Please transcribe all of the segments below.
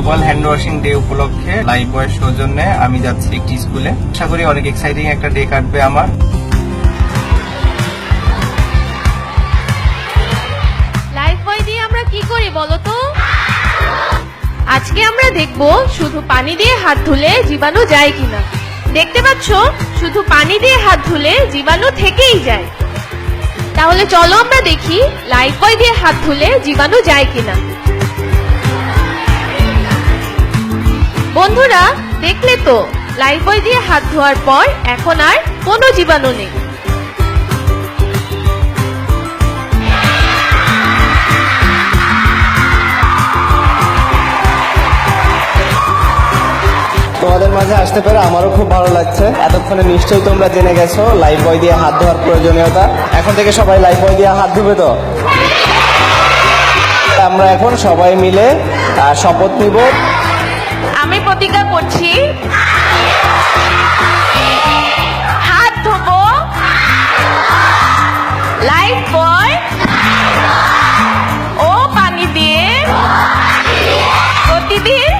Global hand washing day উপলক্ষে লাইফবয়ের সৌজন্যে আমি যাচ্ছি একটি স্কুলে। আশা করি অনেক এক্সাইটিং একটা ডে কাটবে আমার। লাইফবয় দিয়ে আমরা কি করি বলো তো? আজকে আমরা দেখব শুধু পানি দিয়ে হাত ধুলে জীবাণু যায় কিনা। দেখতে পাচ্ছ, শুধু পানি দিয়ে হাত ধুলে জীবাণু থেকেই যায়। তাহলে চলো আমরা দেখি লাইফবয় দিয়ে হাত ধুলে জীবাণু যায় কিনা। বন্ধুরা, দেখলে তো লাইফবয় দিয়ে হাত ধোয়ার পর এখন আর কোনো জীবাণু নেই। তোমাদের মাঝে আসতে পেরে আমারও খুব ভালো লাগছে। এতক্ষণে নিশ্চয়ই তোমরা জেনে গেছো লাইফবয় দিয়ে হাত ধোয়ার প্রয়োজনীয়তা। এখন থেকে সবাই লাইফবয় দিয়ে হাত ধুবে তো? আমরা এখন সবাই মিলে শপথ নিব। আমি প্রতিজ্ঞা করছি, হাত ধোবো লাইফবয় ও পানি দিয়ে প্রতিদিন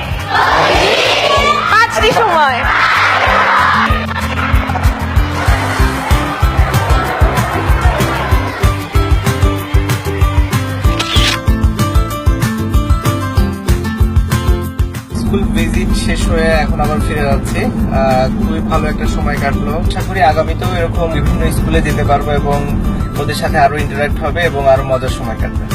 5টি সময়। স্কুল ভিজিট শেষ হয়ে এখন আবার ফিরে যাচ্ছি। খুবই ভালো একটা সময় কাটলো। আশা করি আগামীতেও এরকম বিভিন্ন স্কুলে যেতে পারবো এবং ওদের সাথে আরো ইন্টারাক্ট হবে এবং আরো মজার সময় কাটবে।